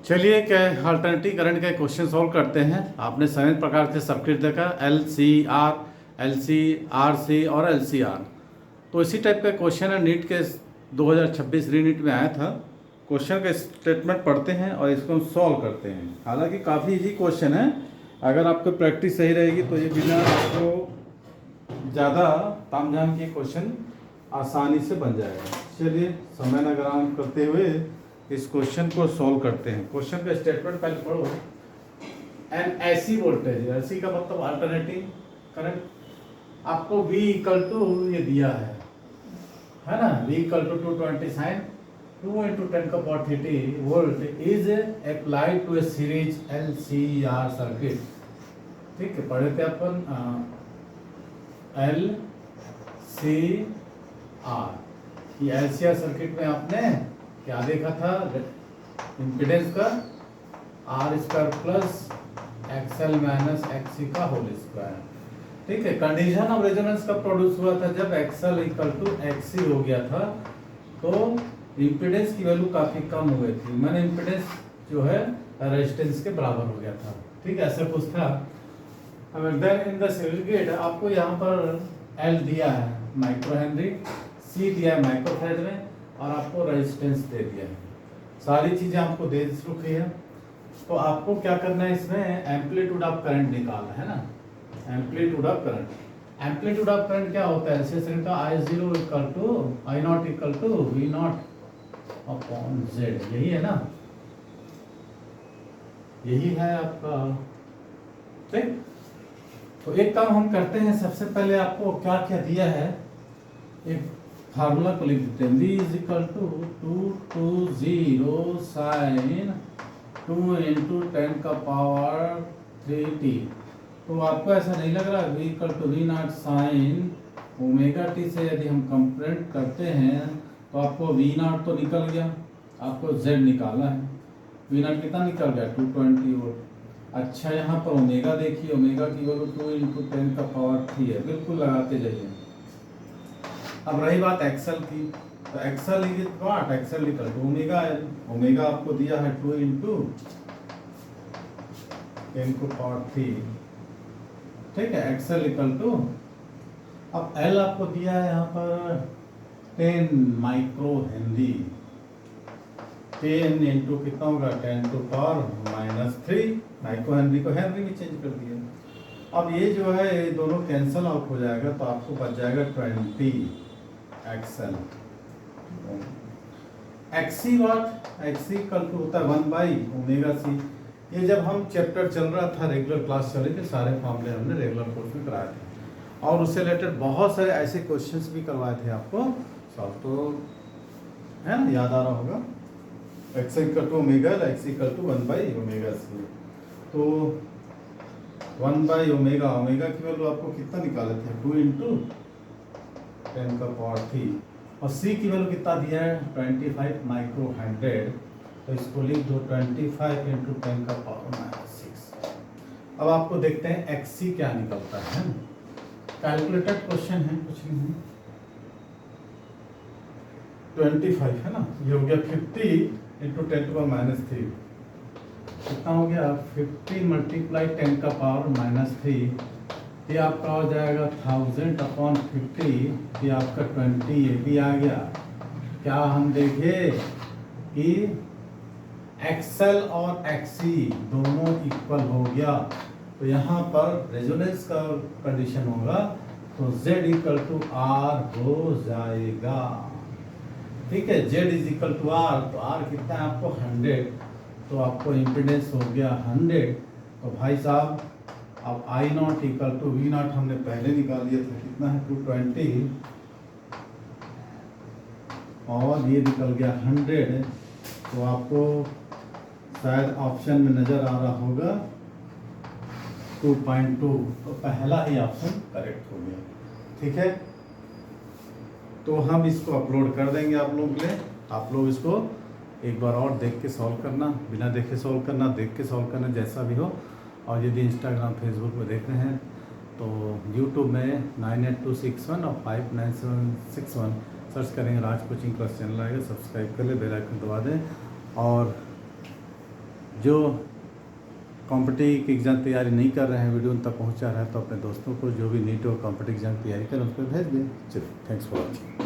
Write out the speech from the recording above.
चलिए क्या alternative current के क्वेश्चन सॉल्व करते हैं। आपने सभी प्रकार के सर्किट देखा, एल सी आर सी और एल सी आर। तो इसी टाइप का क्वेश्चन है, नीट के 2026 रीनीट में आया था। क्वेश्चन का स्टेटमेंट पढ़ते हैं और इसको हम सॉल्व करते हैं। हालांकि काफ़ी इजी क्वेश्चन है, अगर आपकी प्रैक्टिस सही रहेगी तो ये बिना आपको ज़्यादा तामझाम के क्वेश्चन आसानी से बन जाएगा। चलिए समय न ग्राम करते हुए इस क्वेश्चन को सॉल्व करते हैं। क्वेश्चन का स्टेटमेंट पहले पढ़ो। एन एसी वोल्टेज, एसी का मतलब अल्टरनेटिंग करंट, आपको V इक्वल टू ये दिया है ना, V equal to 220 sine 2 into 10 का power 30 volt is applied to a series LCR circuit. ठीक है, पढ़े थे अपन LCR। ये LCR सर्किट में आपने क्या देखा था, इम्पीडेंस का R square plus XL minus XC का होल स्क्वायर। ठीक है, कंडीशन ऑफ रेजोनेंस कब प्रोड्यूस हुआ था, जब एक्सएल इक्वल टू एक्सी हो गया था तो इम्पीडेंस की वैल्यू काफी कम हो गई थी, मैंने इम्पीडेंस जो है रेजिस्टेंस के बराबर हो गया था। ठीक है, ऐसा कुछ था। देन इन द सर्किट आपको यहाँ पर एल दिया है माइक्रो हेनरी, सी दिया है माइक्रो फेराड में, और आपको रेजिस्टेंस दे दिया है। सारी चीजें आपको दे रखी है। तो आपको क्या करना है, इसमें एम्पलीट्यूड ऑफ करंट निकालना है ना, amplitude of current. Amplitude of current क्या होता है, ऐसे का I0 equal to I0 equal to V0 upon Z, यही है ना, यही है आपका। ठीक, तो एक काम हम करते हैं, सबसे पहले आपको क्या क्या दिया है, एक फार्मूला को लिख देते हैं। V is equal to 220 sine 2 into 10 का पावर 3t। तो आपको ऐसा नहीं लग रहा, V equal to V0 sine omega T से यदि हम कंपेयर करते हैं तो आपको V0 तो निकल गया, आपको Z निकाला है, V0 कितना निकल गया 220 वोल्ट। अच्छा, यहाँ पर ओमेगा देखिए, ओमेगा की वैल्यू 2 इंटू 10 का पावर 3 है, बिल्कुल लगाते जाइए। अब रही बात एक्सएल की, तो XL is what, XL equal to omega L. Omega आपको दिया है 2 इंटू 10 को पावर 3। ठीक है, एक्सएल इक्वल टू, अब एल आपको दिया है यहाँ पर 10 माइक्रो हेनरी, 10 इंटू कितना होगा 10 टू पावर -3। माइक्रो हेनरी को हेनरी में चेंज कर दिया। अब ये जो है ये दोनों कैंसल आउट हो जाएगा, तो आपको बच जाएगा 20 एक्सएल। एक्सी वाट, एक्सी कल टू होता है 1 बाई ओमेगा सी। ये जब हम चैप्टर चल रहा था, रेगुलर क्लास चल रही थी, सारे फॉर्मूले हमने रेगुलर कोर्स में कराए थे, और उससे रिलेटेड बहुत सारे ऐसे क्वेश्चंस भी करवाए थे आपको सॉल्व, तो है ना, याद आ रहा होगा। X equal to omega, X equal to 1 by omega C. तो 1 बाई ओमेगा, ओमेगा की वैल्यू आपको कितना निकाले थे 2 इंटू 10 का पावर 3, और सी की वैल्यू कितना दिया है 25 माइक्रो 100, तो इसको लिख दो 25 इंटू 10 का पावर -6। अब आपको देखते हैं एक्सी क्या निकलता है, कैलकुलेटेड क्वेश्चन है, कुछ नहीं है। 25 है ना, ये हो गया 50 इंटू 10 टू पावर -3, कितना हो गया 50 मल्टीप्लाई 10 का पावर -3, ये आपका हो जाएगा 1000 अपॉन 50, ये आपका 20, ये भी आ गया। क्या हम देखें कि एक्सएल और एक्सी दोनों इक्वल हो गया, तो यहाँ पर रेजोनेंस का कंडीशन होगा, तो Z इक्वल टू R हो जाएगा। ठीक है, Z is equal to R, तो R कितना है आपको 100, तो आपको इम्पीडेंस हो गया 100। तो भाई साहब अब I0 इक्वल टू V0 हमने पहले निकाल दिया था, कितना है 220, और ये निकल गया 100। तो आपको शायद ऑप्शन में नज़र आ रहा होगा 2.2, तो पहला ही ऑप्शन करेक्ट हो गया। ठीक है, तो हम इसको अपलोड कर देंगे आप लोगों के लिए। आप लोग इसको एक बार और देख के सॉल्व करना, बिना देखे सॉल्व करना, देख के सॉल्व करना, जैसा भी हो। और यदि इंस्टाग्राम फेसबुक में देख रहे हैं तो यूट्यूब में 98261 और 59761 सर्च करेंगे, राज कोचिंग क्लास चैनल आएगा, सब्सक्राइब कर ले, बेल आइकन दबा दें। और जो कॉम्पिटिटिव एग्ज़ाम तैयारी नहीं कर रहे हैं वीडियो उन तक पहुँचा रहा है, तो अपने दोस्तों को जो भी नीट और कॉम्पिटिटिव एग्ज़ाम तैयारी करें उस पर भेज दें। चलिए, थैंक्स फॉर वॉचिंग।